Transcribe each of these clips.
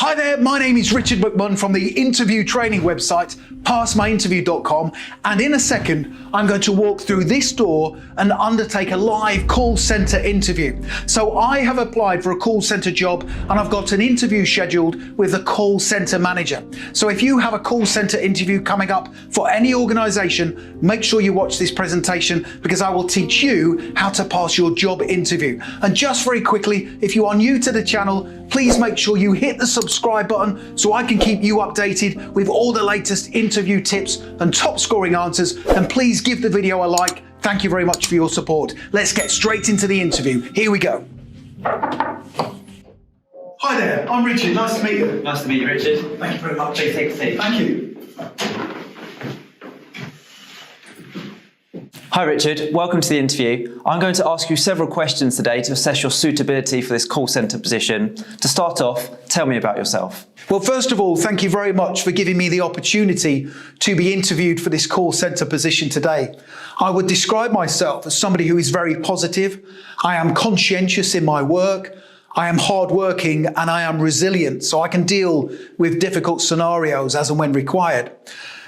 Hi there, my name is Richard McMunn from the interview training website, passmyinterview.com, and in a second, I'm going to walk through this door and undertake a live call center interview. So I have applied for a call center job and I've got an interview scheduled with the call center manager. So if you have a call center interview coming up for any organization, make sure you watch this presentation because I will teach you how to pass your job interview. And just very quickly, if you are new to the channel, please make sure you hit the subscribe button so I can keep you updated with all the latest interview tips and top scoring answers. And please give the video a like. Thank you very much for your support. Let's get straight into the interview. Here we go. Hi there, I'm Richard. Nice to meet you. Nice to meet you, Richard. Thank you very much. Please take a seat. Thank you. Hi Richard, welcome to the interview. I'm going to ask you several questions today to assess your suitability for this call centre position. To start off, tell me about yourself. Well, first of all, thank you very much for giving me the opportunity to be interviewed for this call centre position today. I would describe myself as somebody who is very positive. I am conscientious in my work. I am hardworking and I am resilient, so I can deal with difficult scenarios as and when required.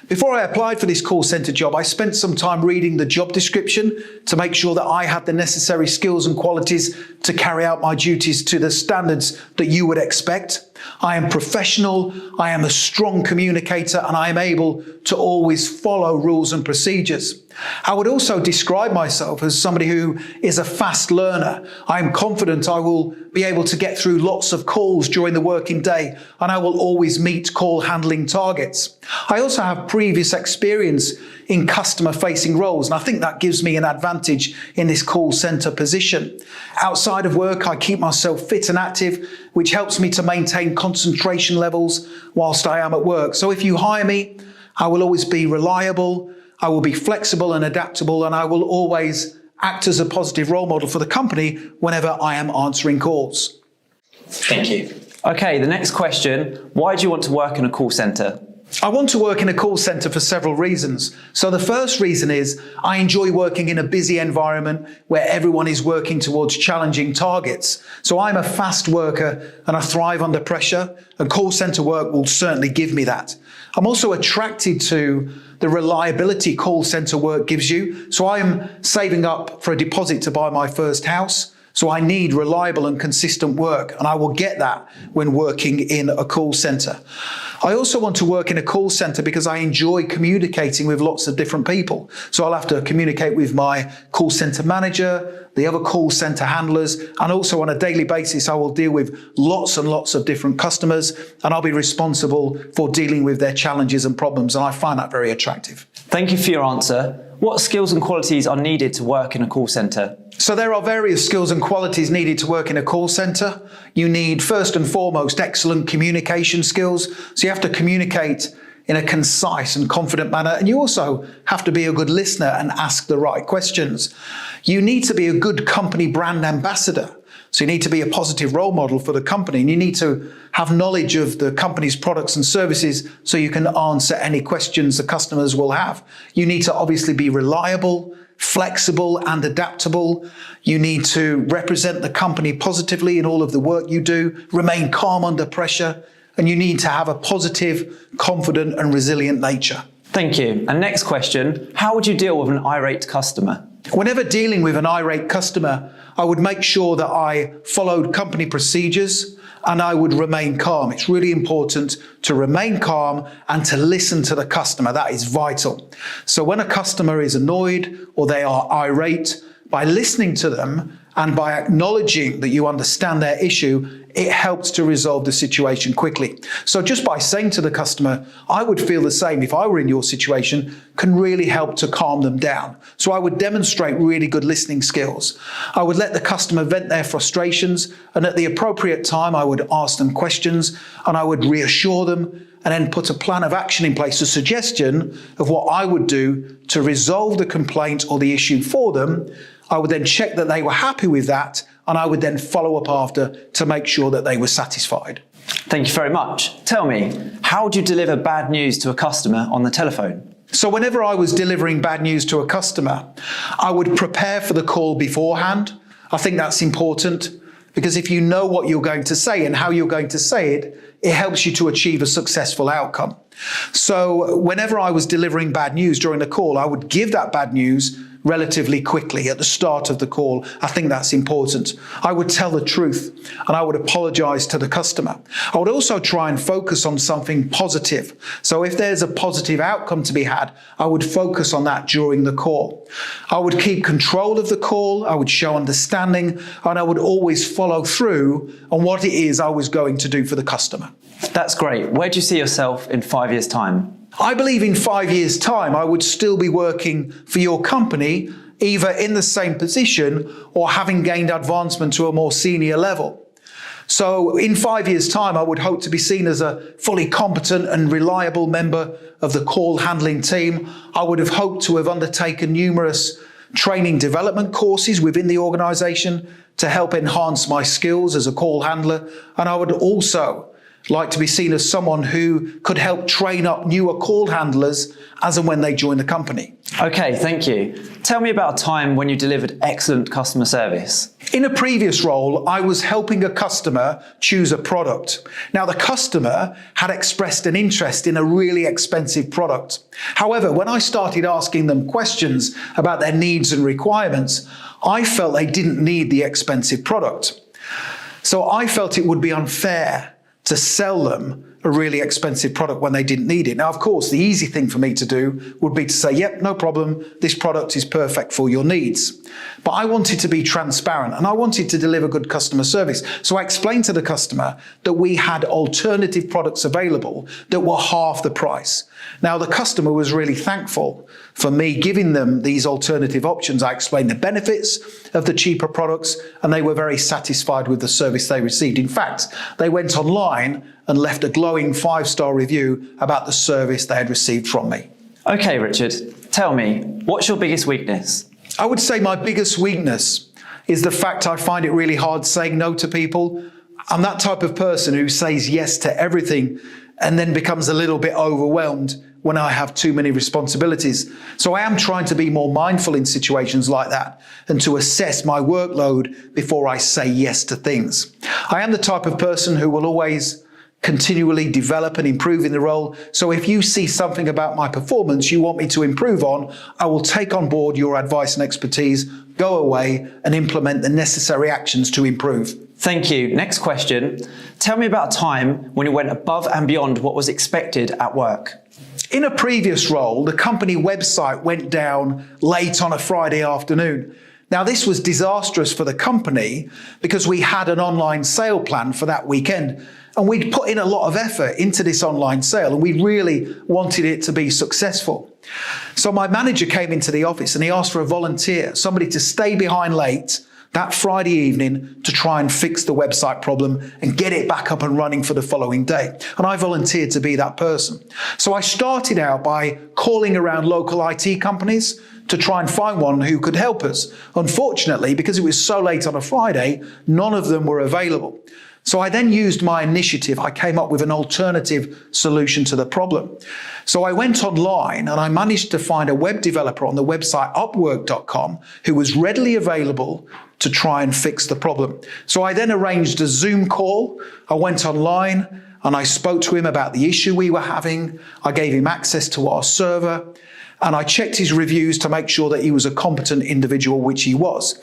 Before I applied for this call centre job, I spent some time reading the job description to make sure that I had the necessary skills and qualities to carry out my duties to the standards that you would expect. I am professional, I am a strong communicator, and I am able to always follow rules and procedures. I would also describe myself as somebody who is a fast learner. I am confident I will be able to get through lots of calls during the working day, and I will always meet call handling targets. I also have previous experience in customer-facing roles, and I think that gives me an advantage in this call centre position. Outside of work, I keep myself fit and active, which helps me to maintain concentration levels whilst I am at work. So if you hire me, I will always be reliable, I will be flexible and adaptable, and I will always act as a positive role model for the company whenever I am answering calls. Thank you. Okay, the next question. Why do you want to work in a call centre? I want to work in a call centre for several reasons. So the first reason is I enjoy working in a busy environment where everyone is working towards challenging targets. So I'm a fast worker and I thrive under pressure, and call centre work will certainly give me that. I'm also attracted to the reliability call centre work gives you. So I am saving up for a deposit to buy my first house. So I need reliable and consistent work, and I will get that when working in a call centre. I also want to work in a call centre because I enjoy communicating with lots of different people. So I'll have to communicate with my call centre manager, the other call centre handlers, and also on a daily basis I will deal with lots and lots of different customers, and I'll be responsible for dealing with their challenges and problems, and I find that very attractive. Thank you for your answer. What skills and qualities are needed to work in a call centre? So there are various skills and qualities needed to work in a call centre. You need, first and foremost, excellent communication skills. So you have to communicate in a concise and confident manner, and you also have to be a good listener and ask the right questions. You need to be a good company brand ambassador. So you need to be a positive role model for the company, and you need to have knowledge of the company's products and services so you can answer any questions the customers will have. You need to obviously be reliable, flexible and adaptable. You need to represent the company positively in all of the work you do, remain calm under pressure, and you need to have a positive, confident and resilient nature. Thank you. And next question, how would you deal with an irate customer? Whenever dealing with an irate customer, I would make sure that I followed company procedures and I would remain calm. It's really important to remain calm and to listen to the customer. That is vital. So when a customer is annoyed or they are irate, by listening to them and by acknowledging that you understand their issue, it helps to resolve the situation quickly. So just by saying to the customer, I would feel the same if I were in your situation, can really help to calm them down. So I would demonstrate really good listening skills. I would let the customer vent their frustrations, and at the appropriate time, I would ask them questions and I would reassure them and then put a plan of action in place, a suggestion of what I would do to resolve the complaint or the issue for them. I would then check that they were happy with that, and I would then follow up after to make sure that they were satisfied. Thank you very much. Tell me, how would you deliver bad news to a customer on the telephone? So whenever I was delivering bad news to a customer, I would prepare for the call beforehand. I think that's important. because if you know what you're going to say and how you're going to say it, it helps you to achieve a successful outcome. So whenever I was delivering bad news during the call, I would give that bad news relatively quickly at the start of the call. I think that's important. I would tell the truth and I would apologize to the customer. I would also try and focus on something positive. So if there's a positive outcome to be had, I would focus on that during the call. I would keep control of the call, I would show understanding, and I would always follow through on what it is I was going to do for the customer. That's great. Where do you see yourself in 5 years' time? I believe in 5 years' time, I would still be working for your company, either in the same position or having gained advancement to a more senior level. So in 5 years' time, I would hope to be seen as a fully competent and reliable member of the call handling team. I would have hoped to have undertaken numerous training development courses within the organization to help enhance my skills as a call handler. And I would also like to be seen as someone who could help train up newer call handlers as and when they join the company. Okay, thank you. Tell me about a time when you delivered excellent customer service. In a previous role, I was helping a customer choose a product. Now, the customer had expressed an interest in a really expensive product. However, when I started asking them questions about their needs and requirements, I felt they didn't need the expensive product. So I felt it would be unfair to sell them a really expensive product when they didn't need it. Now, of course, the easy thing for me to do would be to say, yep, no problem, this product is perfect for your needs. But I wanted to be transparent and I wanted to deliver good customer service. So I explained to the customer that we had alternative products available that were half the price. Now, the customer was really thankful for me giving them these alternative options. I explained the benefits of the cheaper products and they were very satisfied with the service they received. In fact, they went online and left a glowing 5-star review about the service they had received from me. Okay, Richard, tell me, what's your biggest weakness? I would say my biggest weakness is the fact I find it really hard saying no to people. I'm that type of person who says yes to everything and then becomes a little bit overwhelmed when I have too many responsibilities. So I am trying to be more mindful in situations like that and to assess my workload before I say yes to things. I am the type of person who will always continually develop and improve in the role. So if you see something about my performance you want me to improve on, I will take on board your advice and expertise, go away and implement the necessary actions to improve. Thank you. Next question. Tell me about a time when you went above and beyond what was expected at work. In a previous role, the company website went down late on a Friday afternoon. Now, this was disastrous for the company because we had an online sale plan for that weekend and we'd put in a lot of effort into this online sale and we really wanted it to be successful. So my manager came into the office and he asked for a volunteer, somebody to stay behind late that Friday evening to try and fix the website problem and get it back up and running for the following day. And I volunteered to be that person. So I started out by calling around local IT companies to try and find one who could help us. Unfortunately, because it was so late on a Friday, none of them were available. So I then used my initiative. I came up with an alternative solution to the problem. So I went online and I managed to find a web developer on the website Upwork.com who was readily available to try and fix the problem. So I then arranged a Zoom call. I went online and I spoke to him about the issue we were having. I gave him access to our server and I checked his reviews to make sure that he was a competent individual, which he was.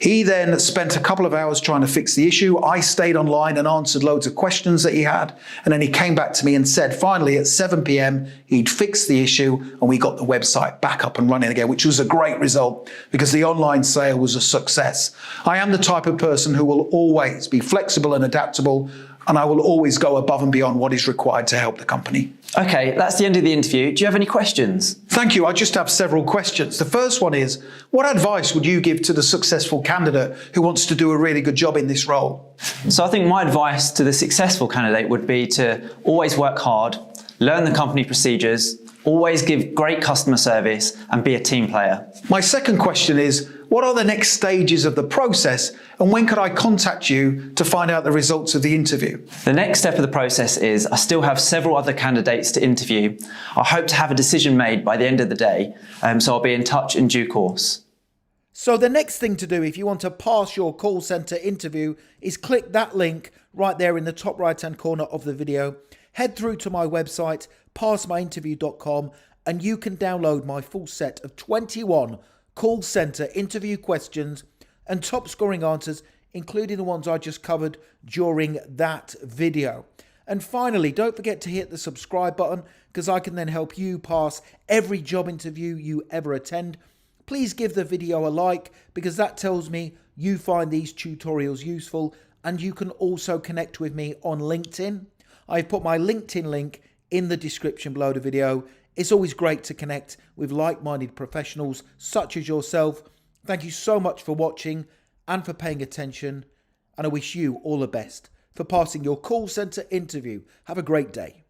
He then spent a couple of hours trying to fix the issue. I stayed online and answered loads of questions that he had. And then he came back to me and said, finally, at 7 p.m., he'd fixed the issue and we got the website back up and running again, which was a great result because the online sale was a success. I am the type of person who will always be flexible and adaptable, and I will always go above and beyond what is required to help the company. Okay, that's the end of the interview. Do you have any questions? Thank you. I just have several questions. The first one is, what advice would you give to the successful candidate who wants to do a really good job in this role? So I think my advice to the successful candidate would be to always work hard, learn the company procedures, always give great customer service and be a team player. My second question is, what are the next stages of the process and when could I contact you to find out the results of the interview? The next step of the process is I still have several other candidates to interview. I hope to have a decision made by the end of the day, so I'll be in touch in due course. So the next thing to do if you want to pass your call center interview is click that link right there in the top right hand corner of the video. Head through to my website, passmyinterview.com, and you can download my full set of 21 call center interview questions and top scoring answers, including the ones I just covered during that video. And finally, don't forget to hit the subscribe button because I can then help you pass every job interview you ever attend. Please give the video a like because that tells me you find these tutorials useful, and you can also connect with me on LinkedIn. I've put my LinkedIn link in the description below the video. It's always great to connect with like-minded professionals such as yourself. Thank you so much for watching and for paying attention, and I wish you all the best for passing your call center interview. Have a great day.